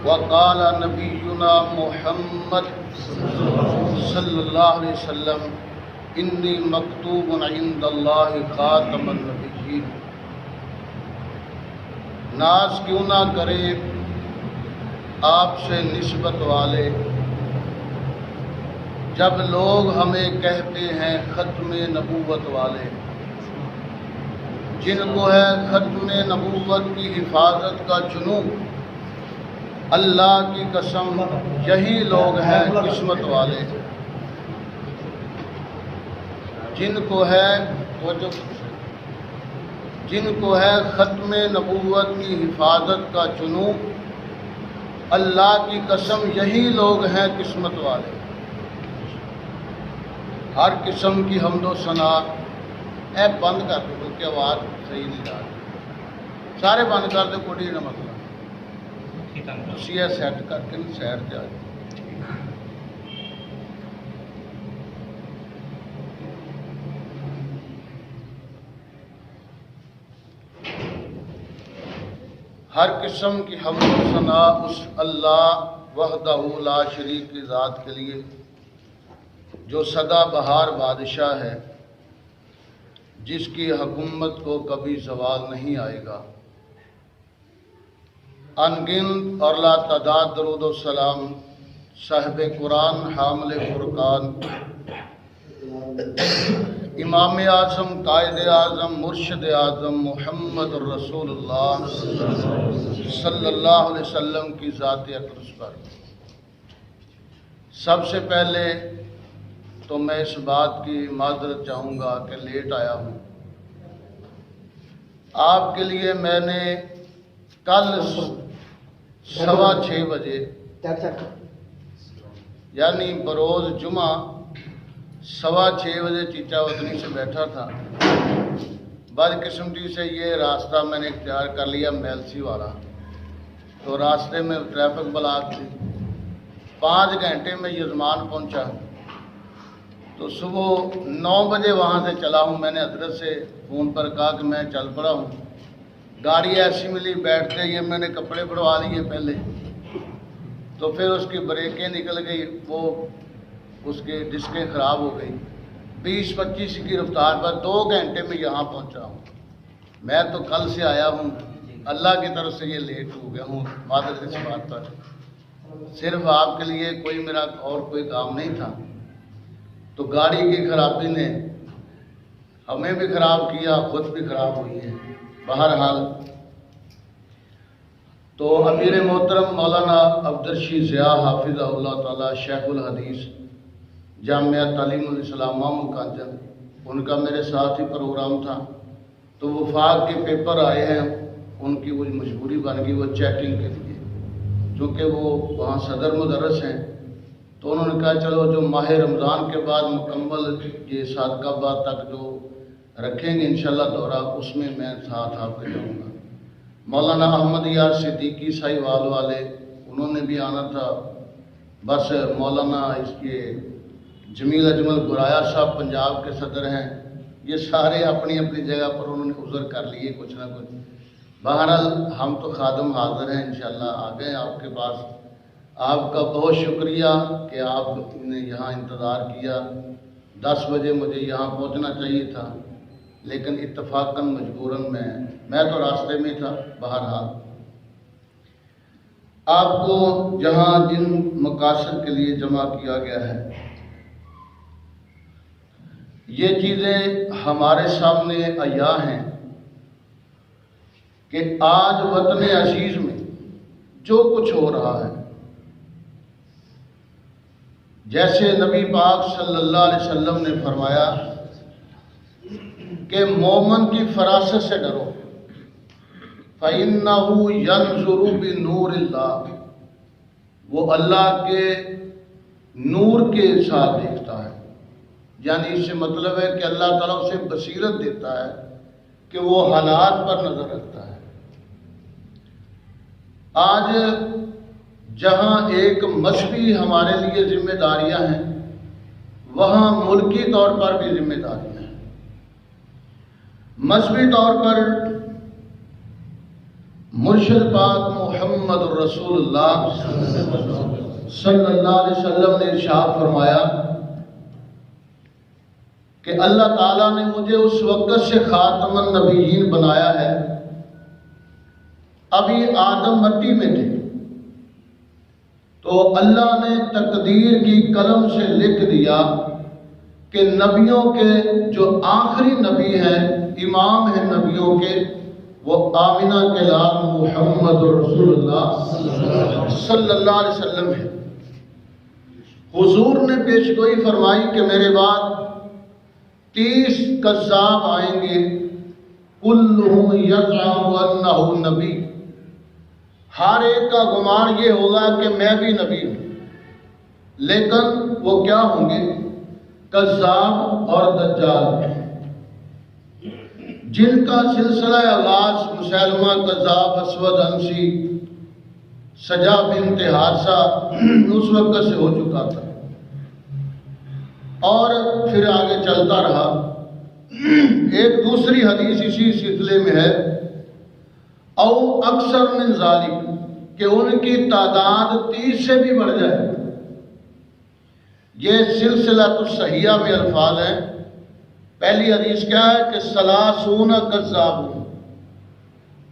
وقال نبینا محمد صلی اللہ علیہ وسلم انی مکتوب عند اللہ خاتم النبیین۔ ناز کیوں نہ کرے آپ سے نسبت والے جب لوگ ہمیں کہتے ہیں ختم نبوت والے۔ جن کو ہے ختم نبوت کی حفاظت کا جنون، اللہ کی قسم یہی لوگ ہیں قسمت والے۔ جن کو ہے ختم نبوت کی حفاظت کا جنون، اللہ کی قسم یہی لوگ ہیں قسمت والے۔ ہر قسم کی حمد و ثنا، اے بند کر دو کیونکہ آواز صحیح نہیں آ رہی، سارے بند کر دو، کوئی نہ مسئلہ تسی یہ سیٹ کر کے سیر تے آ جاؤ۔ ہر قسم کی حمد و ثنا اس اللہ وحدہ لا شریک کی ذات کے لیے جو سدا بہار بادشاہ ہے، جس کی حکومت کو کبھی زوال نہیں آئے گا۔ انگنت اور لا تعداد درود و سلام صاحب قرآن حامل فرقان امام اعظم قائد اعظم مرشد اعظم محمد رسول اللہ صلی اللہ علیہ وسلم کی ذات اقدس پر۔ سب سے پہلے تو میں اس بات کی معذرت چاہوں گا کہ لیٹ آیا ہوں۔ آپ کے لیے میں نے کل 6:15 بجے یعنی بروز جمعہ 6:15 بجے چیچا وطنی سے بیٹھا تھا۔ بدقسمتی سے یہ راستہ میں نے اختیار کر لیا میلسی والا، تو راستے میں ٹریفک بلاک تھی۔ 5 گھنٹے میں یزمان پہنچا، تو صبح 9 بجے وہاں سے چلا ہوں۔ میں نے حضرت سے فون پر کہا کہ میں چل پڑا ہوں، گاڑی ایسی ملی، بیٹھتے ہی میں نے کپڑے پڑوا لیے پہلے، تو پھر اس کی بریکیں نکل گئی، وہ اس کی ڈسکیں خراب ہو گئی۔ 20-25 کی رفتار پر 2 گھنٹے میں یہاں پہنچا ہوں۔ میں تو کل سے آیا ہوں، اللہ کی طرف سے یہ لیٹ ہو گیا ہوں معذرت اس بات پر۔ صرف آپ کے لیے کوئی میرا اور کوئی کام نہیں تھا، تو گاڑی کی خرابی نے ہمیں بھی خراب کیا، خود بھی خراب ہوئی ہے۔ بہرحال تو امیر محترم مولانا عبدالرشید ضیاء حافظہ اللہ تعالی شیخ الحدیث جامعہ تعلیم الاسلام مامو کانجن، ان کا میرے ساتھ ہی پروگرام تھا، تو وفاق کے پیپر آئے ہیں، ان کی وہ مجبوری بن گئی وہ چیکنگ کے لیے، چونکہ وہ وہاں صدر مدرس ہیں، تو انہوں نے کہا چلو جو ماہ رمضان کے بعد مکمل یہ صادقہ بعد تک جو رکھیں گے انشاءاللہ دورہ، اس میں ساتھ آپ کے جاؤں گا۔ مولانا احمد یار صدیقی ساہیوال والے انہوں نے بھی آنا تھا، بس مولانا اس کے جمیل اجمل گرایا صاحب پنجاب کے صدر ہیں، یہ سارے اپنی اپنی جگہ پر انہوں نے عذر کر لیے کچھ نہ کچھ۔ بہرحال ہم تو خادم حاضر ہیں، انشاءاللہ آ گئے آپ کے پاس۔ آپ کا بہت شکریہ کہ آپ نے یہاں انتظار کیا۔ 10 بجے مجھے یہاں پہنچنا چاہیے تھا، لیکن اتفاقاً مجبوراً میں تو راستے میں تھا۔ بہرحال آپ کو جہاں جن مقاصد کے لیے جمع کیا گیا ہے، یہ چیزیں ہمارے سامنے عیاں ہیں کہ آج وطن عزیز میں جو کچھ ہو رہا ہے، جیسے نبی پاک صلی اللہ علیہ وسلم نے فرمایا کہ مومن کی فراست سے ڈرو، فَإِنَّهُ يَنْظُرُ بِنُورِ اللَّهِ، وہ اللہ کے نور کے ساتھ دیکھتا ہے، یعنی اس سے مطلب ہے کہ اللہ تعالیٰ اسے بصیرت دیتا ہے کہ وہ حالات پر نظر رکھتا ہے۔ آج جہاں ایک مذہبی ہمارے لیے ذمہ داریاں ہیں، وہاں ملکی طور پر بھی ذمہ داریاں ہیں۔ مذہبی طور پر مرشد پاک محمد رسول اللہ صلی اللہ علیہ وسلم نے ارشاد فرمایا کہ اللہ تعالیٰ نے مجھے اس وقت سے خاتم النبیین بنایا ہے، ابھی آدم مٹی میں تھے تو اللہ نے تقدیر کی قلم سے لکھ دیا کہ نبیوں کے جو آخری نبی ہیں، امام ہیں نبیوں کے، وہ آمنہ کے لال محمد رسول اللہ صلی اللہ علیہ وسلم ہے۔ حضور نے پیشگوئی فرمائی کہ میرے بعد 30 کذاب آئیں گے، کلہم یزعم انہ نبی، ہر ایک کا گمان یہ ہوگا کہ میں بھی نبی ہوں، لیکن وہ کیا ہوں گے؟ کذاب اور دجال، جن کا سلسلہ آغاز مسیلمہ کذاب، اسود عنسی، سجا بنت حارثہ اس وقت سے ہو چکا تھا اور پھر آگے چلتا رہا۔ ایک دوسری حدیث اسی سلسلے میں ہے، او اکثر من ذالک، کہ ان کی تعداد 30 سے بھی بڑھ جائے۔ یہ سلسلہ الصحیحہ میں الفاظ ہیں۔ پہلی حدیث کیا ہے کہ ثلاثون کذاب،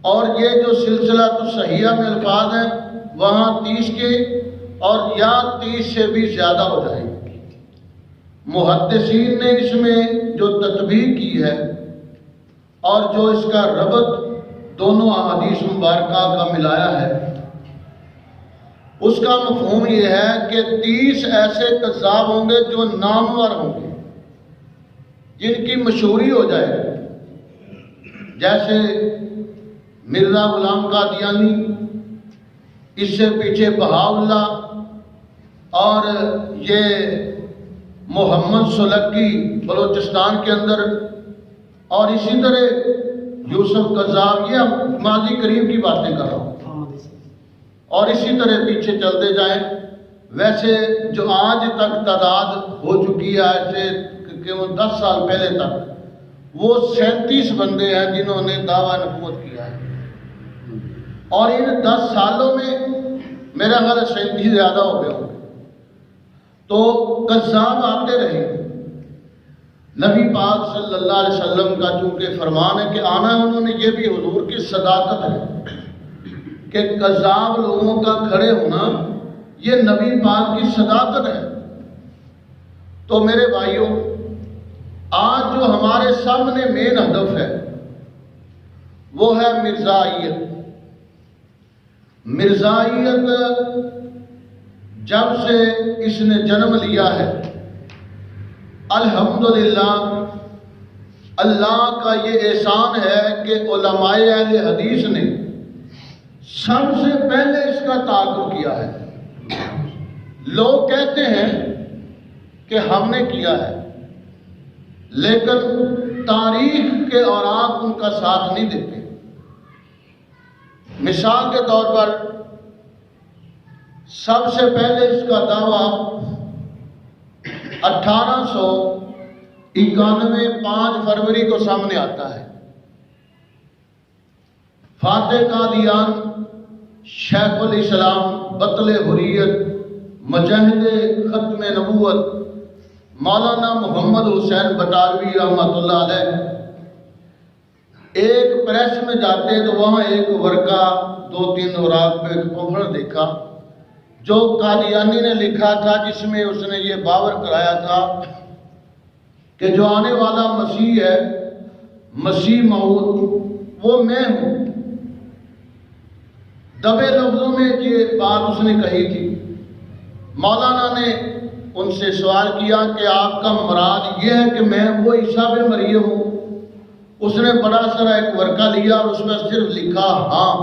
اور یہ جو سلسلہ الصحیحہ میں الفاظ ہیں وہاں 30 کے اور یا 30 سے بھی زیادہ ہو جائیں گے۔ محدثین نے اس میں جو تطبیق کی ہے اور جو اس کا ربط دونوں احادیث مبارکہ کا ملایا ہے، اس کا مفہوم یہ ہے کہ 30 ایسے کذاب ہوں گے جو نامور ہوں گے، جن کی مشہوری ہو جائے، جیسے مرزا غلام قادیانی، اس سے پیچھے بہاءاللہ، اور یہ محمد سلکی بلوچستان کے اندر، اور اسی طرح یوسف قذاب، یہ ماضی قریب کی باتیں کر رہا ہوں، اور اسی طرح پیچھے چلتے جائیں۔ ویسے جو آج تک تعداد ہو چکی ہے ایسے کہ وہ 10 سال پہلے تک وہ 37 بندے ہیں جنہوں نے دعویٰ نبوت کیا ہے، اور ان 10 سالوں میں میرا خیال ہے 37 زیادہ ہو گئے ہوں گے۔ تو کذاب آتے رہے۔ نبی پاک صلی اللہ علیہ وسلم کا چونکہ فرمان ہے کہ آنا ہے، انہوں نے، یہ بھی حضور کی صداقت ہے کہ کذاب لوگوں کا کھڑے ہونا یہ نبی پاک کی صداقت ہے۔ تو میرے بھائیوں، آج جو ہمارے سامنے مین ہدف ہے وہ ہے مرزائیت۔ مرزائیت جب سے اس نے جنم لیا ہے، الحمدللہ اللہ کا یہ احسان ہے کہ علماء اہل حدیث نے سب سے پہلے اس کا تعاقب کیا ہے۔ لوگ کہتے ہیں کہ ہم نے کیا ہے، لیکن تاریخ کے اوراق ان کا ساتھ نہیں دیتے۔ مثال کے طور پر سب سے پہلے اس کا دعویٰ 1891 5 فروری کو سامنے آتا ہے۔ فاتح قادیان، شیخ الاسلام، بطل حریت، مجاہد ختم نبوت، مولانا محمد حسین بٹالوی رحمۃ اللہ علیہ، ایک پریس میں جاتے تو وہاں ایک ورقہ 2-3 اوراق پہ ایک پمفلٹ دیکھا جو قادیانی نے لکھا تھا، جس میں اس نے یہ باور کرایا تھا کہ جو آنے والا مسیح ہے، مسیح موعود، وہ میں ہوں۔ دبے لفظوں میں یہ بات اس نے کہی تھی۔ مولانا نے ان سے سوال کیا کہ آپ کا مراد یہ ہے کہ میں وہ عیسیٰ بن مریم ہوں؟ اس نے بڑا سارا ایک ورقہ لیا اور اس میں صرف لکھا ہاں،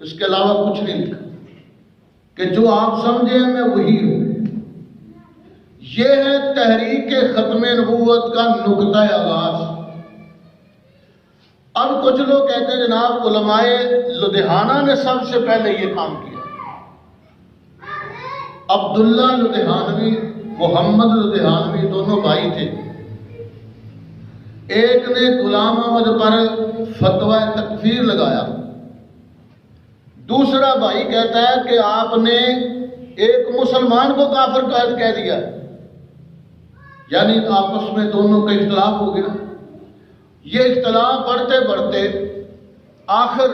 اس کے علاوہ کچھ نہیں لکھا، کہ جو آپ سمجھے میں وہی ہوں۔ یہ ہے تحریک ختم نبوت کا نقطہ آغاز۔ اب کچھ لوگ کہتے ہیں جناب علماء لدھیانہ نے سب سے پہلے یہ کام کیا۔ عبداللہ لدھیانوی، محمد لدھیانوی، دونوں بھائی تھے۔ ایک نے غلام احمد پر فتویٰ تکفیر لگایا دوسرا بھائی کہتا ہے کہ آپ نے ایک مسلمان کو کافر کہہ دیا، یعنی آپس میں دونوں کا اختلاف ہو گیا۔ یہ اختلاف بڑھتے بڑھتے آخر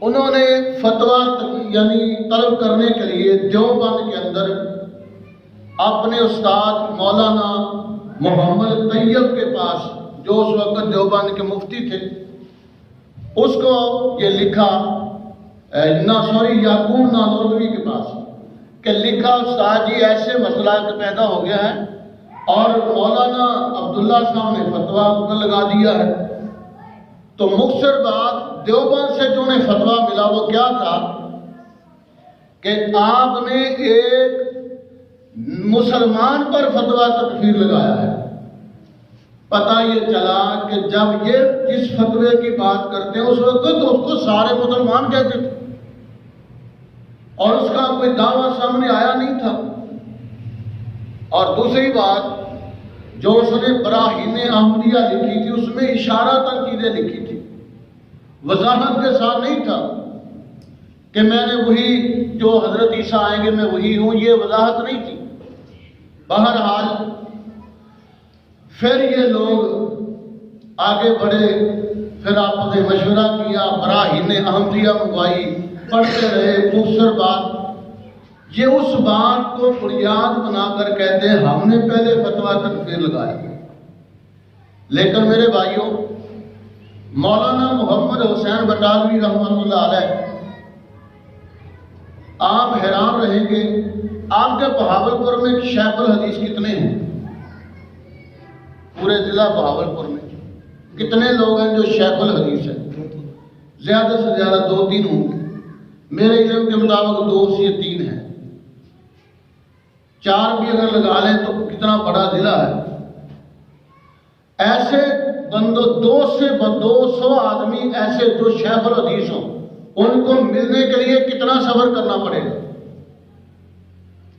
انہوں نے فتویٰ یعنی طلب کرنے کے لیے دیوبند کے اندر اپنے استاد مولانا محمد طیب کے پاس، جو اس وقت دیوبند کے مفتی تھے، اس کو یہ لکھا یعقوب نانوتوی کے پاس کہ لکھا استاد جی ایسے مسئلہ پیدا ہو گیا ہے اور مولانا عبداللہ صاحب نے فتویٰ لگا دیا ہے۔ تو مختصر بات دیوبند سے جو انہیں فتویٰ ملا وہ کیا تھا کہ آپ نے ایک مسلمان پر فتویٰ تکفیر لگایا ہے۔ پتہ یہ چلا کہ جب یہ جس فتوے کی بات کرتے ہیں اس وقت تو اس کو سارے مسلمان کہتے تھے اور اس کا کوئی دعویٰ سامنے آیا نہیں تھا۔ اور دوسری بات جو اس نے براہین احمدیہ لکھی تھی اس میں اشارتاً چیزیں لکھی تھی، وضاحت کے ساتھ نہیں تھا کہ میں نے وہی جو حضرت عیسیٰ آئیں گے میں وہی ہوں، یہ وضاحت نہیں تھی۔ بہرحال پھر یہ لوگ آگے بڑھے، پھر آپ نے مشورہ کیا، براہین احمدیہ منگوائی، پڑھتے رہے۔ مختصر بات یہ اس بات کو بنیاد بنا کر کہتے ہیں ہم نے پہلے فتویٰ تکفیر لگایا۔ لیکن میرے بھائیوں، مولانا محمد حسین بٹالوی رحمۃ اللہ علیہ، آپ حیران رہیں گے آپ کے بہاولپور میں شیخ الحدیث کتنے ہیں؟ پورے ضلع بہاولپور میں کتنے لوگ ہیں جو شیخ الحدیث ہیں؟ زیادہ سے زیادہ 2-3 ہوں گے، میرے علم کے مطابق 2 سے 3 ہیں، 4 بھی اگر لگا لیں تو کتنا بڑا ضلع ہے۔ ایسے بندوں 200 آدمی ایسے جو شیخ الحدیث ہوں، ان کو ملنے کے لیے کتنا صبر کرنا پڑے گا؟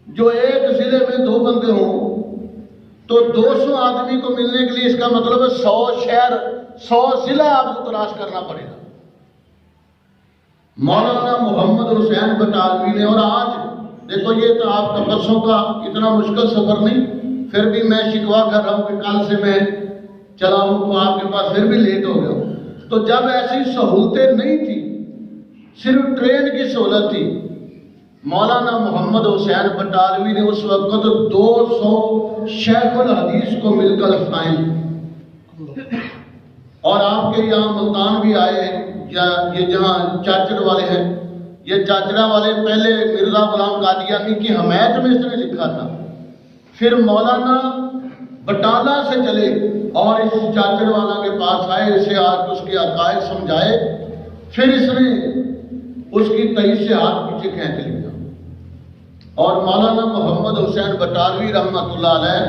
جو ایک ضلع میں 2 بندے ہوں تو 200 آدمی کو ملنے کے لیے اس کا مطلب ہے 100 شہر 100 ضلع آپ کو تلاش کرنا پڑے گا۔ مولانا محمد حسین بٹالوی نے، اور آج دیکھو یہ تو آپ کا بسوں کا اتنا مشکل سفر نہیں، پھر بھی میں شکوا کر رہا ہوں کہ کل سے میں چلا ہوں تو آپ کے پاس پھر بھی لیٹ ہو گیا ہوں۔ تو جب ایسی سہولتیں نہیں تھی، صرف ٹرین کی سہولت تھی، مولانا محمد حسین بٹالوی نے اس وقت 200 شیخ الحدیث کو مل کر قائم کیا۔ اور آپ کے یہاں ملتان بھی آئے، یہ جہاں چاچڑ والے ہیں، یہ چاچڑا والے پہلے مرزا غلام قادیانی کی حمایت میں اس نے لکھا تھا، پھر مولانا بٹالہ سے چلے اور اس چاچڑ والا کے پاس آئے، اسے آج اس کے عقائد سمجھائے، پھر اس نے اس کی تئیس سے ہاتھ پیچھے کھینچ لیا۔ اور مولانا محمد حسین بٹالوی رحمۃ اللہ علیہ،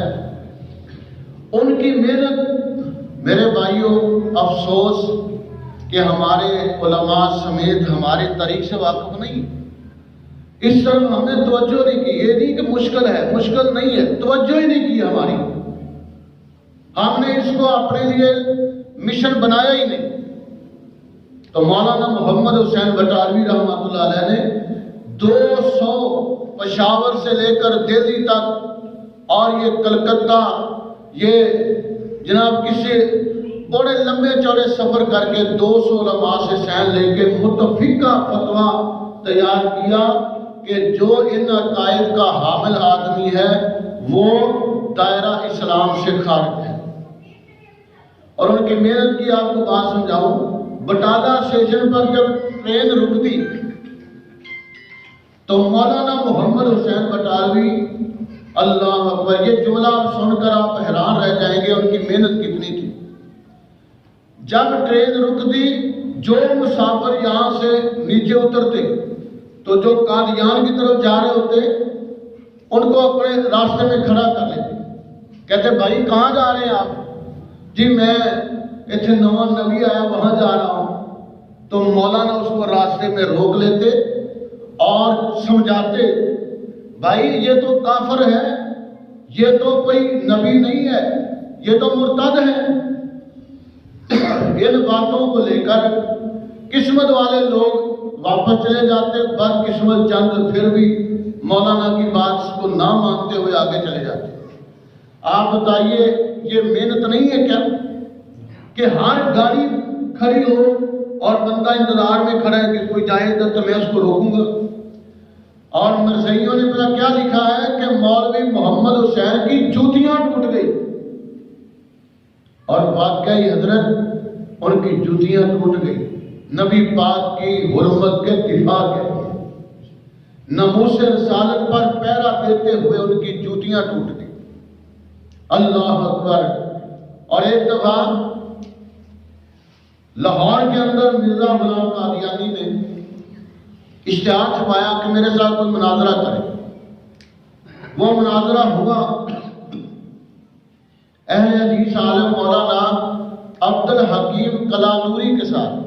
ان کی محنت، میرے بھائیوں افسوس کہ ہمارے علماء سمیت ہمارے طریق سے واقف نہیں، اس طرف ہم نے توجہ نہیں کی۔ یہ نہیں کہ مشکل ہے، مشکل نہیں ہے، توجہ ہی نہیں کی ہماری، ہم نے اس کو اپنے لیے مشن بنایا ہی نہیں۔ تو مولانا محمد حسین بٹالوی رحمۃ اللہ علیہ نے 200 پشاور سے لے کر دہلی تک اور یہ کلکتہ، یہ جناب کسی بڑے لمبے چوڑے سفر کر کے 200 علماء سے سین لے کے متفقہ فتویٰ تیار کیا کہ جو ان عقائد کا حامل آدمی ہے وہ دائرہ اسلام سے خارج ہے۔ اور ان کی محنت کی آپ کو بات سمجھاؤں، بٹالہ اسٹیشن پر جب ٹرین رکتی تو مولانا محمد حسین بٹالوی، اللہ اکبر، یہ جملہ سن کر آپ حیران رہ جائیں گے ان کی محنت کتنی تھی۔ جب ٹرین رکتی، جو مسافر یہاں سے نیچے اترتے تو جو قادیان کی طرف جا رہے ہوتے ان کو اپنے راستے میں کھڑا کر لیتے، کہتے بھائی کہاں جا رہے ہیں آپ؟ جی میں اتنے نواں نبی آیا وہاں جا رہا ہوں۔ تو مولانا اس کو راستے میں روک لیتے اور سمجھاتے، بھائی یہ تو کافر ہے، یہ تو کوئی نبی نہیں ہے، یہ تو مرتد ہے۔ ان باتوں کو لے کر قسمت والے لوگ واپس چلے جاتے، بدقسمت چند پھر بھی مولانا کی بات کو نہ مانتے ہوئے آگے چلے جاتے۔ آپ بتائیے یہ محنت نہیں ہے کیا کہ ہر گاڑی کھڑی ہو اور بندہ انتظار میں کھڑا ہے کہ کوئی جائے ادھر تو میں اس کو روکوں گا۔ اور مرزائیوں نے پتا کیا لکھا ہے کہ مولوی محمد حسین کی جوتیاں ٹوٹ گئی، اور واقعی حضرت ان کی جوتیاں ٹوٹ گئی۔ نبی پاک کی حرمت کے دفاع کے لیے ناموس رسالت پر پہرا دیتے ہوئے ان کی جوتیاں ٹوٹ گئی۔ اللہ اکبر۔ اور ایک دفعہ لاہور کے اندر مرزا غلام قادیانی نے اشتہار چھپایا کہ میرے ساتھ کوئی مناظرہ کرے۔ وہ مناظرہ ہوا اہل حدیث عالم مولانا عبد الحکیم کلانوری کے ساتھ۔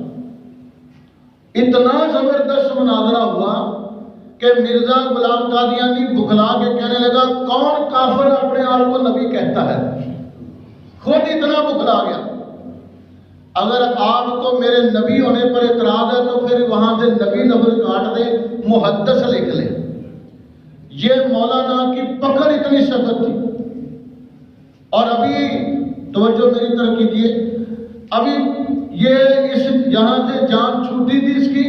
اتنا زبردست مناظرہ ہوا کہ مرزا غلام قادیانی بکھلا کے کہنے لگا کون کافر اپنے آپ کو نبی کہتا ہے، خود اتنا بکھلا گیا۔ اگر آپ کو میرے نبی ہونے پر اعتراض ہے تو پھر وہاں سے نبی لفظ کاٹ دے، محدث لکھ لے۔ یہ مولانا کی پکڑ اتنی سخت تھی۔ اور ابھی توجہ میری طرف کیجیے، ابھی یہ اس یہاں سے جان چھوٹی تھی اس کی،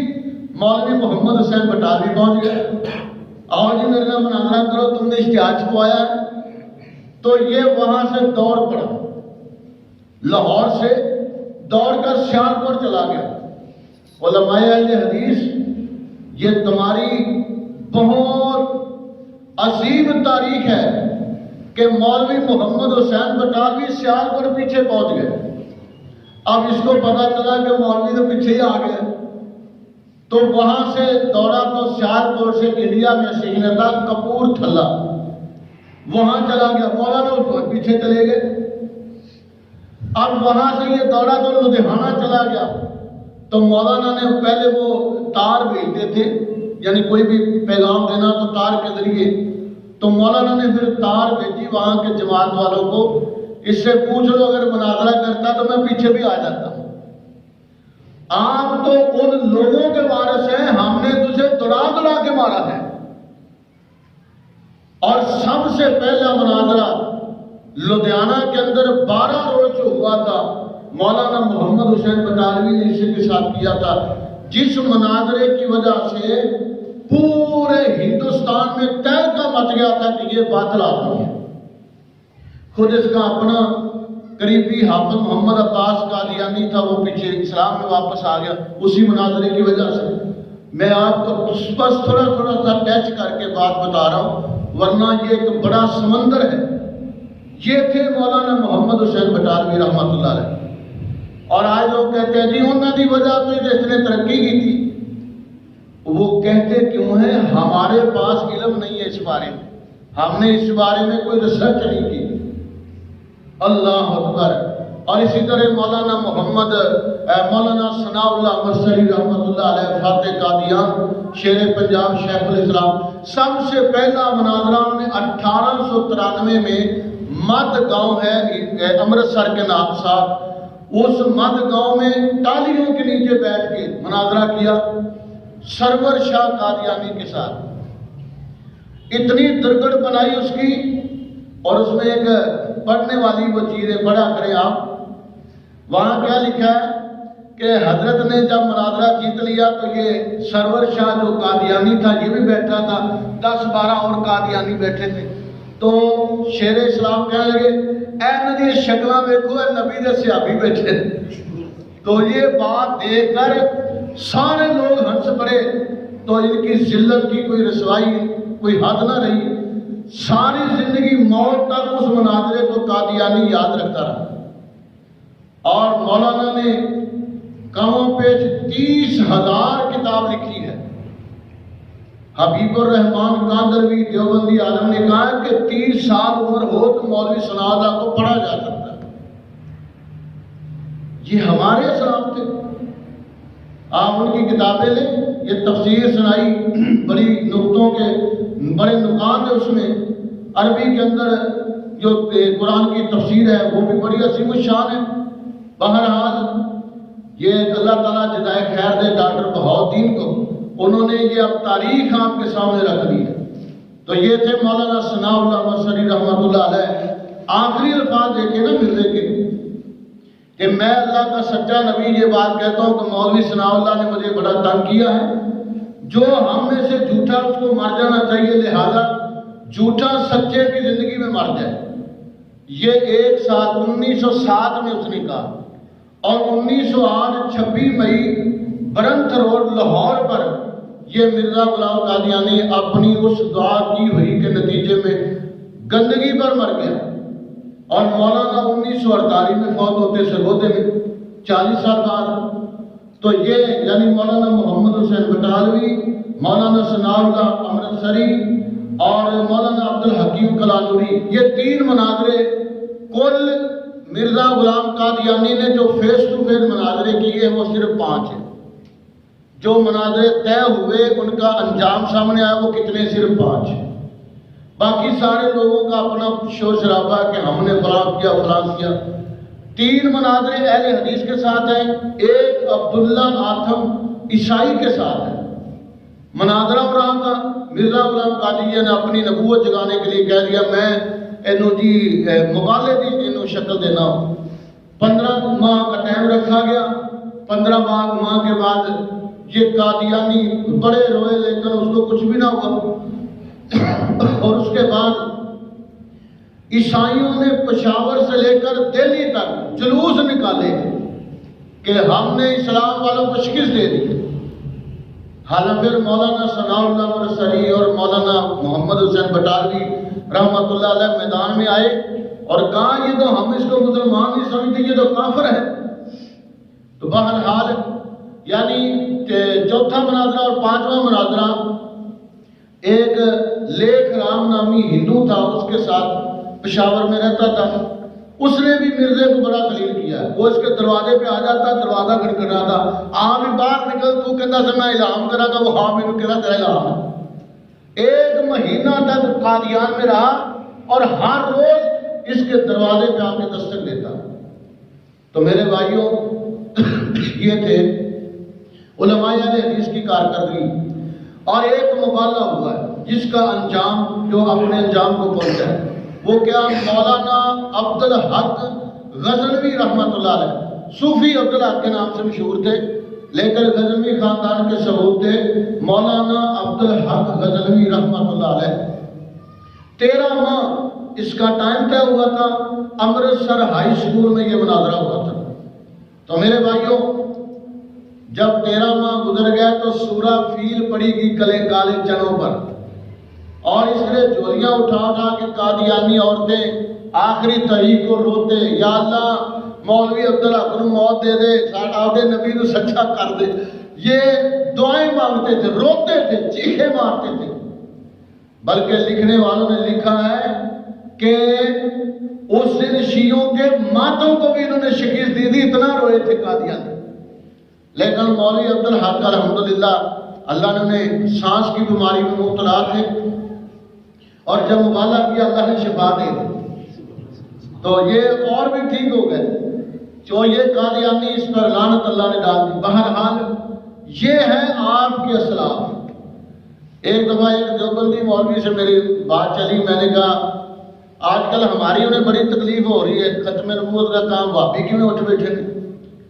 مولوی محمد حسین بٹالوی پہنچ گئے۔ آؤ جی میرے نام مناظرہ کرو، تم نے اشتہار چھپوایا ہے۔ تو یہ وہاں سے دوڑ پڑا، لاہور سے دوڑ کر سیالکوٹ چلا گیا۔ علماء اہل حدیث یہ تمہاری بہت عظیم تاریخ ہے کہ مولوی محمد حسین بٹالوی سیالکوٹ پیچھے پہنچ گئے۔ اب اس کو پتا چلا کہ مولوی تو پیچھے ہی آ گئے، تو وہاں سے دوڑا تو سیالکوٹ سے انڈیا میں شہر تھا کپور تھلا، وہاں چلا گیا۔ مولانا پیچھے چلے گئے۔ اب وہاں سے یہ دوڑا تو لدھیانہ چلا گیا، تو مولانا نے پہلے وہ تار بھیجتے تھے، یعنی کوئی بھی پیغام دینا تو تار کے ذریعے، تو مولانا نے پھر تار بھیجی وہاں کے جماعت والوں کو، اس سے پوچھ لو اگر مناظرہ کرتا تو میں پیچھے بھی آ جاتا ہوں۔ آپ تو ان لوگوں کے وارث ہیں، ہم نے تجھے دوڑا کے مارا ہے۔ اور سب سے پہلا مناظرہ لدھیانہ کے اندر 12 روز جو ہوا تھا، مولانا محمد حسین بٹالوی نے اسی کے ساتھ کیا تھا، جس مناظرے کی وجہ سے پورے ہندوستان میں تہلکہ مچ گیا تھا کہ یہ باطل آدمی ہے۔ خود اس کا اپنا قریبی حافظ محمد عباس قادیانی تھا، وہ پیچھے اسلام میں واپس آ گیا اسی مناظرے کی وجہ سے۔ میں آپ کو بس تھوڑا سا ٹچ کر کے بات بتا رہا ہوں، ورنہ یہ ایک بڑا سمندر ہے۔ یہ تھے مولانا محمد حسین بٹالوی رحمۃ اللہ علیہ۔ اور آج لوگ کہتے ہیں جی انہوں نے وجہ تو اس نے ترقی کی تھی۔ وہ کہتے کیوں ہیں؟ ہمارے پاس علم نہیں ہے اس بارے میں، ہم نے اس بارے میں کوئی ریسرچ نہیں کی۔ اللہ اکبر۔ اور اسی طرح مولانا مولانا ثناء اللہ مرسلی رحمۃ اللہ علیہ، فاتح قادیان، شیر پنجاب، شیخ الاسلام، سب سے پہلا مناظرہ نے 1893 میں مد گاؤں ہے امرتسر کے نام ساتھ، اس مد گاؤں میں ٹالیوں کے نیچے بیٹھ کے مناظرہ کیا سرور شاہ قادیانی کے ساتھ۔ اتنی درگڑ بنائی اس کی، اور اس میں ایک پڑھنے والی وہ چیزیں پڑھا کریں آپ۔ وہاں کیا لکھا ہے کہ حضرت نے جب مناظرہ جیت لیا تو یہ سرور شاہ جو قادیانی تھا یہ بھی بیٹھا تھا، 10-12 اور قادیانی بیٹھے تھے۔ تو شیر اسلام کہنے لگے اے ندی شکلہ دیکھو اے نبی دے صحابی بیٹھے۔ تو یہ بات دیکھ کر سارے لوگ ہنس پڑے، تو ان کی ذلت کی کوئی رسوائی کوئی حد نہ رہی۔ ساری زندگی موت تک اس مناظرے کو قادیانی یاد رکھتا رہا۔ اور مولانا نے کموں پیش 30,000 کتاب لکھی ہے۔ حبیب الرحمان کاندروی دیوبندی عالم نے کہا کہ 30 سال عمر ہو تو مولوی ثناء اللہ کو پڑھا جا سکتا ہے۔ یہ ہمارے اسلاف تھے۔ آپ ان کی کتابیں لیں، یہ تفسیر سنائی، بڑی نقطوں کے بڑے نقاط ہے اس میں۔ عربی کے اندر جو قرآن کی تفسیر ہے وہ بھی بڑی عظیم الشان ہے۔ بہرحال یہ اللہ تعالیٰ جزائے خیر دے ڈاکٹر بہاؤالدین کو، انہوں نے یہ اب تاریخ آپ کے سامنے رکھ دی ہے۔ تو یہ تھے مولانا ثناء اللہ مصری رحمۃ اللہ علیہ۔ آخری الفاظ دیکھیں نا مرزے کے کہ میں اللہ کا سچا نبی یہ بات کہتا ہوں کہ مولوی ثناء اللہ نے مجھے بڑا تنگ کیا ہے، جو ہم میں سے جھوٹا اس کو مر جانا چاہیے، لہذا جھوٹا سچے کی زندگی میں مر جائے۔ یہ 1907 میں اس نے کہا، اور 1908 26 مئی برنت روڈ لاہور پر یہ مرزا غلام قادیانی اپنی اس دعا کی ہوئی کے نتیجے میں گندگی پر مر گیا، اور مولانا 1948 میں فوت ہوتے سرگودے میں 40 سال بعد۔ تو یہ یعنی مولانا محمد حسین بٹالوی، مولانا ثناء اللہ امرتسری اور مولانا عبدالحکیم کلانوری، یہ 3 مناظرے کل مرزا غلام قادیانی نے جو فیس ٹو فیس مناظرے کیے وہ صرف 5 ہیں۔ جو مناظرے طے ہوئے ان کا انجام سامنے آیا وہ کتنے؟ صرف 5 ہیں۔ باقی سارے لوگوں کا اپنا شور شرابہ کہ ہم نے فلاں کیا فلاں کیا۔ 3 مناظرے اہل حدیث کے ساتھ ہیں، ایک عبداللہ آتھم عیسائی کے ساتھ ہے۔ مناظرہ ہو رہا تھا، مرزا غلام قادیانی نے اپنی نبوت جگانے کے لیے کہہ دیا میں اینو جی مقالے دی اینو شکل دینا ہو۔ 15 ماہ کا ٹائم رکھا گیا۔ 15 ماہ کے بعد یہ قادیانی بڑے روئے لیکن اس کو کچھ بھی نہ ہوا، اور اس کے بعد عیسائیوں نے پشاور سے لے کر دہلی تک جلوس نکالے کہ ہم نے اسلام والوں کو شکست دے دی۔ حالانکہ پھر مولانا ثناء اللہ امرتسری اور مولانا محمد حسین بٹالوی رحمۃ اللہ علیہ میدان میں آئے اور کہا یہ تو ہم اس کو مسلمان نہیں سمجھتے، یہ تو کافر ہے۔ تو بہرحال یعنی چوتھا مناظرہ اور 5واں مناظرہ ایک لیکھ رام نامی ہندو تھا، اس کے ساتھ پشاور میں رہتا تھا، اس نے بھی مرزے کو بڑا خلیل کیا۔ وہ اس کے دروازے پہ آ جاتا، دروازہ کھٹکھٹاتا، آ بھی باہر نکل، تو کہتا سے میں اعلان کرا تھا، وہ ہاں میں کہتا تھا اعلان۔ 1 مہینہ تک قادیان میں رہا اور ہر روز اس کے دروازے پہ آ کے دستک دیتا۔ تو میرے بھائیوں یہ تھے علماء اہل حدیث کی کارکردگی، اور ایک مبالغہ ہوا ہے جس کا انجام جو اپنے انجام کو پہنچا ہے، وہ کیا؟ مولانا عبدالحق غزنوی رحمۃ اللہ علیہ، صوفی عبدالحق کے نام سے مشہور تھے لیکن غزنوی خاندان کے ثبوت تھے۔ مولانا عبدالحق غزنوی رحمۃ اللہ علیہ 13 ماہ اس کا ٹائم طے ہوا تھا، امرتسر ہائی سکول میں یہ مناظرہ ہوا تھا۔ تو میرے بھائیوں جب 13 ماہ گزر گیا تو سورہ فیل پڑی گئی کلے کالے چنوں پر، اور اس نے جولیاں اٹھا اٹھا کے قادیانی عورتیں آخری تحریک کو روتے، یا اللہ مولوی عبدالحق کو موت دے دے، آدھے نبی کو سچا کر دے، یہ دعائیں مانگتے تھے، روتے تھے، چیخے مارتے تھے۔ بلکہ لکھنے والوں نے لکھا ہے کہ اس دن شیعوں کے ماتوں کو بھی انہوں نے شکست دی تھی، اتنا روئے تھے قادیانی۔ لیکن مولوی عبدالحق الحمدللہ اللہ نے انہیں سانس کی بیماری میں مبتلا تھے، اور جب مبالغہ کیا اللہ نے شفا دے دی، تو یہ اور بھی ٹھیک ہو گئے۔ جو یہ قادیانی اس پر لعنت اللہ نے ڈال دی۔ بہرحال یہ ہے آپ کے اسلاف۔ ایک دفعہ ایک دیوبندی مولوی سے میری بات چلی، میں نے کہا آج کل ہماری انہیں بڑی تکلیف ہو رہی ہے، ختم نبوت کا کام واپی کیوں اٹھ بیٹھے ہیں؟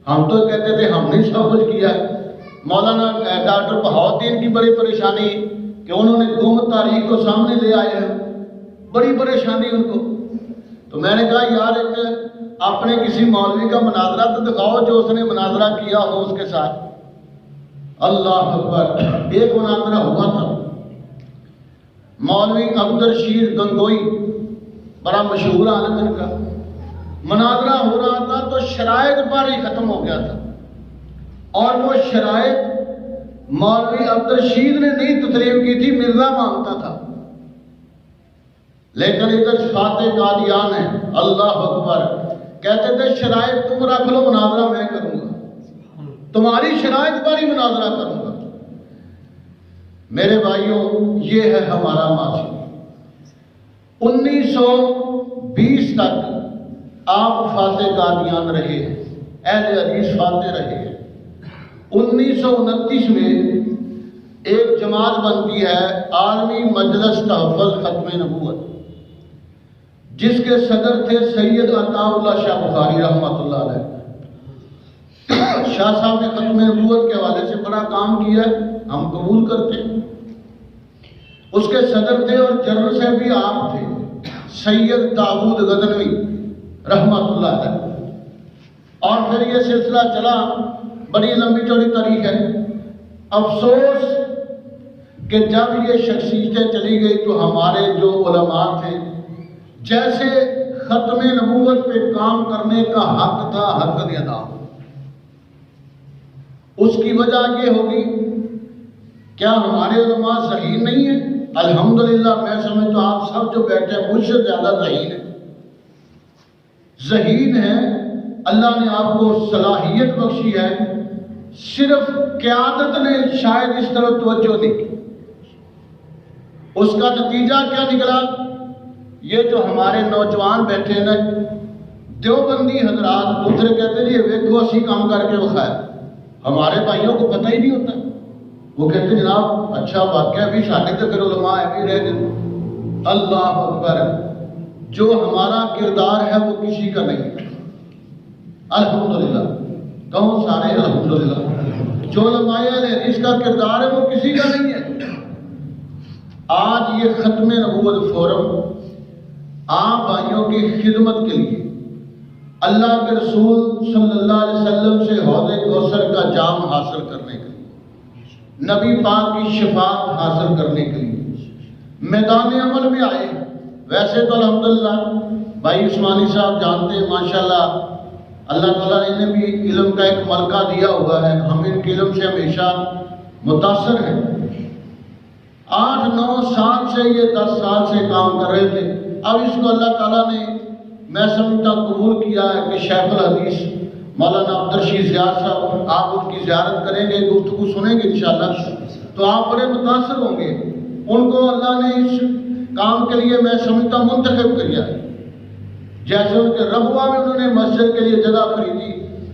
ہم تو کہتے تھے ہم نے سب کچھ کیا ہے۔ مولانا ڈاکٹر بہاؤالدین کی بڑی پریشانی کہ انہوں نے گم تاریخ کو سامنے لے آئے ہیں، بڑی پریشانی ان کو۔ تو میں نے کہا یار ایک اپنے کسی مولوی کا مناظرہ تو دکھاؤ جو اس نے مناظرہ کیا ہو اس کے ساتھ۔ اللہ اکبر، ایک مناظرہ ہوا تھا، مولوی عبدالرشید گنگوئی بڑا مشہور عالم ان کا، مناظرہ ہو رہا تھا تو شرائط پر ہی ختم ہو گیا تھا، اور وہ شرائط مولوی عبدالرشید نے نہیں تسلیم کی تھی، مرزا مانگتا تھا۔ لیکن ادھر فاتح قادیان ہے، اللہ اکبر، کہتے تھے شرائط تم رکھ لو، مناظرہ میں کروں گا، تمہاری شرائط پر ہی مناظرہ کروں گا۔ میرے بھائیوں یہ ہے ہمارا ماضی۔ 1920 تک آپ فاتح قادیان رہے ہیں، اہل حدیث فاتح رہے ہیں۔ 1929 میں ایک جماعت بنتی ہے عالمی مجلس تحفظ ختم نبوت، جس کے صدر تھے سید عطا اللہ شاہ بخاری رحمۃ اللہ علیہ۔ شاہ صاحب نے ختم نبوت کے حوالے سے بڑا کام کیا ہے، ہم قبول کرتے ہیں۔ اس کے صدر تھے اور جنرل سے بھی آپ تھے سید داؤد غزنوی رحمۃ اللہ علیہ۔ اور پھر یہ سلسلہ چلا، بڑی لمبی چوڑی تاریخ ہے۔ افسوس کہ جب یہ شخصیتیں چلی گئی تو ہمارے جو علماء تھے، جیسے ختم نبوت پہ کام کرنے کا حق تھا، حق نہیں ادا ہوا۔ اس کی وجہ یہ ہوگی، کیا ہمارے علماء ذہین نہیں ہیں؟ الحمدللہ میں سمجھتا ہوں آپ سب جو بیٹھے ہیں مجھ سے زیادہ ذہین ہیں، ذہین ہیں۔ اللہ نے آپ کو صلاحیت بخشی ہے، صرف قیادت نے شاید اس طرف توجہ نہیں کی۔ اس کا نتیجہ کیا نکلا؟ یہ جو ہمارے نوجوان بیٹھے ہیں نا، دیوبندی حضرات، دوسرے کہتے ہیں یہ ویکھو اسی کام کر کے بخایا، ہمارے بھائیوں کو پتہ ہی نہیں ہوتا۔ وہ کہتے ہیں جناب اچھا واقعہ بھی ساڈے تو پھر علماء ہے بھی رہ گئے۔ اللہ اکبر، جو ہمارا کردار ہے وہ کسی کا نہیں ہے۔ الحمدللہ، کہوں سارے الحمدللہ۔ جو علماء حدیث کا کردار ہے وہ کسی کا نہیں ہے۔ آج یہ ختم نبوت فورم آپ بھائیوں کی خدمت کے لیے، اللہ کے رسول صلی اللہ علیہ وسلم سے حوض کوثر کا جام حاصل کرنے کے لیے، نبی پاک کی شفاعت حاصل کرنے کے لیے میدان عمل میں آئے۔ ویسے تو الحمدللہ بھائی عثمانی صاحب جانتے ہیں، ماشاءاللہ اللہ تعالیٰ نے انہیں بھی علم کا ایک ملکہ دیا ہوا ہے، ہم ان کے علم سے ہمیشہ متاثر ہیں۔ 8-9 سال سے یہ 10 سال سے کام کر رہے تھے، اب اس کو اللہ تعالیٰ نے میں سمجھتا قبول کیا ہے کہ شیخ الحدیث مولانا عبدالرشید زیاد صاحب، آپ ان کی زیارت کریں گے، گفتگو سنیں گے انشاءاللہ تو آپ بڑے متاثر ہوں گے۔ ان کو اللہ نے اس کام کے لیے میں سمجھتا منتخب کیا ہے۔ جیسے ان کے ربوہ میں انہوں نے مسجد کے لیے جگہ خریدی،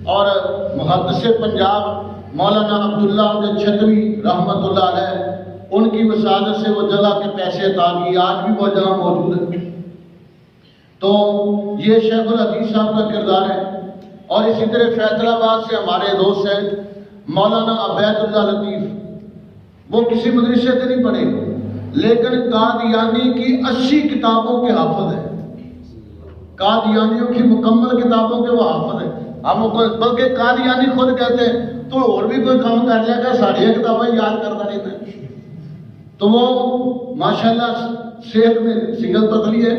اور محدث پنجاب مولانا عبداللہ عبد چھتوی رحمۃ اللہ علیہ، ان کی وسادت سے وہ جگہ کے پیسے عطا کیے، آج بھی وہ جگہ موجود ہے۔ تو یہ شیخ الحدیث صاحب کا کردار ہے۔ اور اسی طرح فیصل آباد سے ہمارے دوست ہیں مولانا عبید اللہ لطیف، وہ کسی مدرسے سے نہیں پڑھے لیکن قادیانی کی 80 کتابوں کے حافظ ہیں، قادیانیوں کی مکمل کتابوں کے وہ حافظ ہیں۔ ہم بلکہ قادیانی خود کہتے ہیں تو اور بھی کوئی کام کر لیا کہ ساری کتابیں یاد کرتا نہیں تھا۔ تو وہ ماشاءاللہ صحت میں سنگل پتلی ہے۔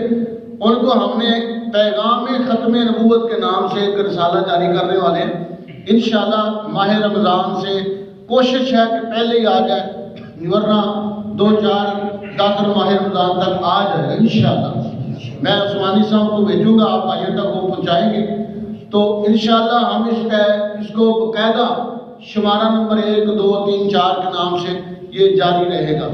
ان کو ہم نے پیغام ختم نبوت کے نام سے ایک رسالہ جاری کرنے والے ہیں، انشاءاللہ ماہ رمضان سے کوشش ہے کہ پہلے ہی آ جائے، ورنہ 2-4 ماہ رمضان تک آ جائے انشاءاللہ۔ میں عثمانی صاحب کو بھیجوں گا، آپ بھائیوں تک وہ پہنچائیں گے، تو انشاءاللہ ہم اس کو باقاعدہ شمارہ نمبر 1 2 3 4 کے نام سے یہ جاری رہے گا۔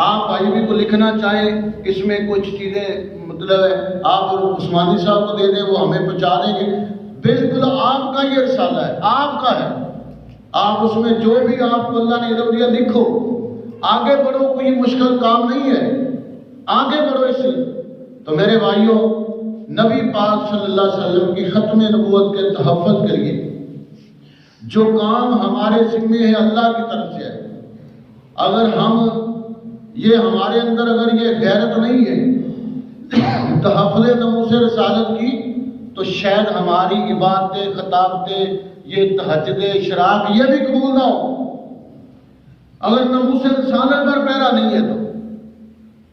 آپ بھائی بھی کو لکھنا چاہیں، اس میں کچھ چیزیں مطلب ہے آپ عثمانی صاحب کو دے دیں، وہ ہمیں پہنچا دیں گے۔ بالکل آپ کا یہ رسالہ ہے، آپ کا ہے، آپ اس میں جو بھی آپ کو اللہ نے علم دیا لکھو، آگے بڑھو، کوئی مشکل کام نہیں ہے، آگے بڑھو اس سے۔ تو میرے بھائیوں، نبی پاک صلی اللہ علیہ وسلم کی ختم نبوت کے تحفظ کے لیے جو کام ہمارے ذمے ہے اللہ کی طرف سے ہے، اگر ہم یہ ہمارے اندر اگر یہ غیرت نہیں ہے تحفظ ناموس رسالت کی، تو شاید ہماری عبادتیں، خطابتیں، یہ تہجد، اشراق یہ بھی قبول نہ ہو۔ اگر ناموس رسالت پر پہرا نہیں ہے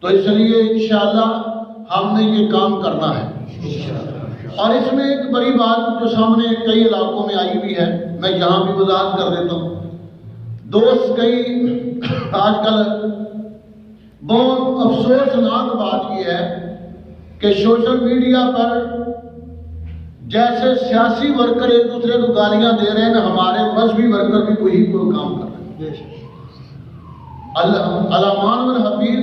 تو اس لیے انشاءاللہ ہم نے یہ کام کرنا ہے۔ اور اس میں ایک بڑی بات جو سامنے کئی علاقوں میں آئی ہوئی ہے، میں یہاں بھی وضاحت کر دیتا ہوں۔ دوست کئی آج کل بہت افسوسناک بات یہ ہے کہ سوشل میڈیا پر جیسے سیاسی ورکر ایک دوسرے کو گالیاں دے رہے ہیں، ہمارے مذہبی ورکر بھی وہی کوئی کام کر رہے ہیں۔ علامان والحفیظ،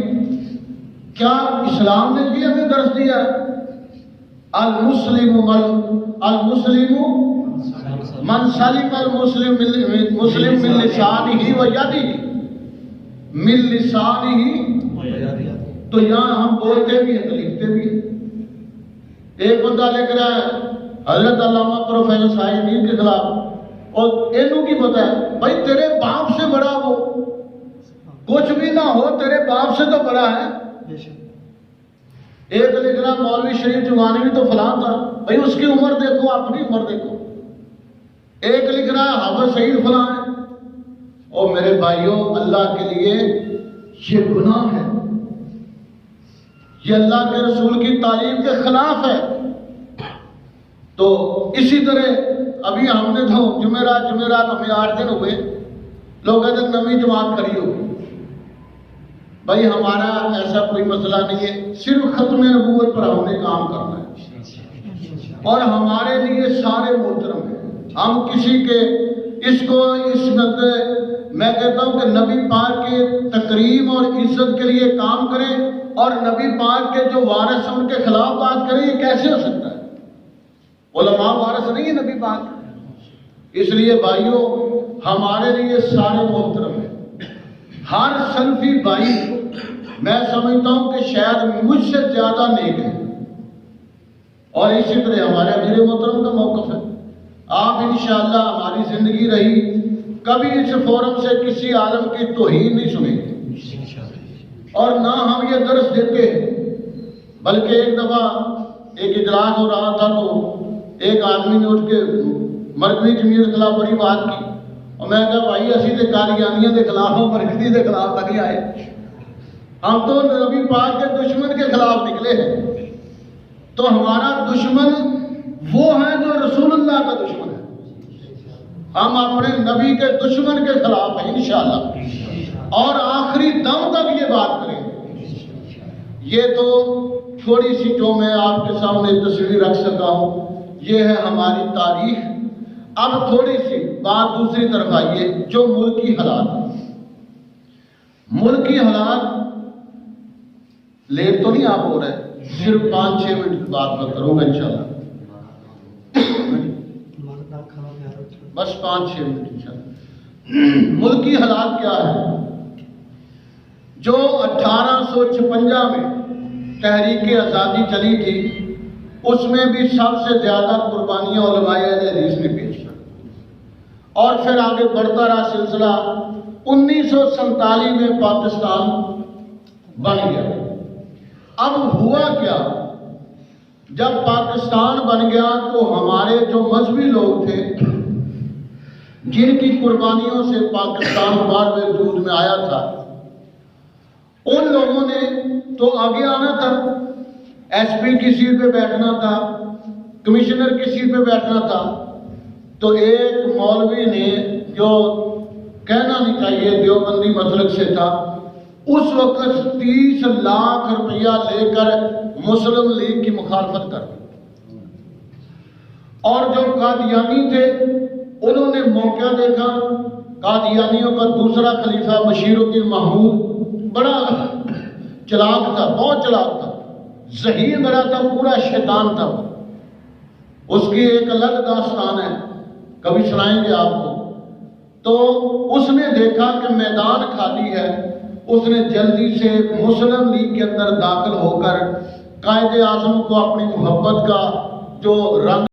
کیا اسلام نے بھی ہمیں درس دیا ہے؟ المسلم من سلم المسلم من لسانہ و یدہ، من لسانہ، تو یہاں ہم بولتے بھی ہیں تو لکھتے بھی ہیں۔ ایک بندہ لکھ رہا ہے حضرت علامہ پروفیسر سائنی کے خلاف، اور اینو کی پتہ ہے بھائی تیرے باپ سے بڑا وہ، کچھ بھی نہ ہو تیرے باپ سے تو بڑا ہے۔ ایک لکھ رہا مولوی شریف جوانی تو فلاں تھا، بھائی اس کی عمر دیکھو اپنی عمر دیکھو۔ ایک لکھ رہا حافظ سعید فلاں ہے۔ اور میرے بھائیوں اللہ کے لیے یہ گناہ ہے، یہ اللہ کے رسول کی تعلیم کے خلاف ہے۔ تو اسی طرح ابھی ہم نے تو جمعرات ہمیں 8 دن ہوئے، لوگ کہتے ہیں نویں جماعت کھڑی ہو۔ بھائی ہمارا ایسا کوئی مسئلہ نہیں ہے، صرف ختم نبوت پر ہم نے کام کرنا ہے، اور ہمارے لیے سارے محترم ہیں۔ ہم کسی کے میں کہتا ہوں کہ نبی پاک کے تکریم اور عزت کے لیے کام کریں، اور نبی پاک کے جو وارث ہیں ان کے خلاف بات کریں، یہ کیسے ہو سکتا ہے؟ علماء وارث نہیں ہے نبی پاک۔ اس لیے بھائیوں ہمارے لیے سارے محترم ہیں۔ ہر سلفی بھائی میں سمجھتا ہوں کہ شاید مجھ سے زیادہ نیک ہے، اور اسی طرح ہمارے امیر محترم کا موقف ہے۔ آپ انشاءاللہ ہماری زندگی رہی کبھی اس فورم سے کسی عالم کی توہین نہیں سنیں گے، اور نہ ہم یہ درس دیتے ہیں۔ بلکہ ایک دفعہ ایک اجلاس ہو رہا تھا تو ایک آدمی نے اٹھ کے مرکزی جمعیت کے خلاف بڑی بات کی، اور میں کہا بھائی اسی تے قادیانیت کے خلاف ہوں، مرکزی کے خلاف نہیں آئے، ہم تو نبی پاک کے دشمن کے خلاف نکلے ہیں۔ تو ہمارا دشمن وہ ہے جو رسول اللہ کا دشمن ہے، ہم اپنے نبی کے دشمن کے خلاف ہیں انشاءاللہ، اور آخری دم تک یہ بات کریں۔ یہ تو تھوڑی سی جو میں آپ کے سامنے تصویر رکھ سکا ہوں، یہ ہے ہماری تاریخ۔ اب تھوڑی سی بات دوسری طرف آئیے، جو ملکی حالات، ملکی حالات لیٹ تو نہیں آپ ہو رہے، صرف 5-6 منٹ کی بات میں کروں گا انشاءاللہ، بس 5-6 منٹ انشاءاللہ۔ ملکی حالات کیا ہے؟ جو 1856 میں تحریک آزادی چلی تھی، اس میں بھی سب سے زیادہ قربانیاں علماء اہل حدیث نے پیش کی، اور پھر آگے بڑھتا رہا سلسلہ۔ 1947 میں پاکستان بن گیا۔ اب ہوا کیا؟ جب پاکستان بن گیا تو ہمارے جو مذہبی لوگ تھے، جن کی قربانیوں سے پاکستان بعد میں وجود میں آیا تھا، ان لوگوں نے تو آگے آنا تھا، ایس پی کی سیٹ پہ بیٹھنا تھا، کمشنر کی سیٹ پہ بیٹھنا تھا۔ تو ایک مولوی نے جو کہنا نہیں چاہیے دیوبندی مسلک سے تھا، اس وقت 30 لاکھ روپیہ لے کر مسلم لیگ کی مخالفت کر دی، اور جو قادیانی تھے انہوں نے موقع دیکھا۔ قادیانیوں کا دوسرا خلیفہ بشیر الدین محمود بڑا چلاک تھا، بہت چلاک تھا، ذہین بڑا تھا، پورا شیطان تھا۔ اس کی ایک الگ داستان ہے، کبھی سنائیں گے آپ کو۔ تو اس نے دیکھا کہ میدان خالی ہے، اس نے جلدی سے مسلم لیگ کے اندر داخل ہو کر قائد اعظم کو اپنی محبت کا جو رنگ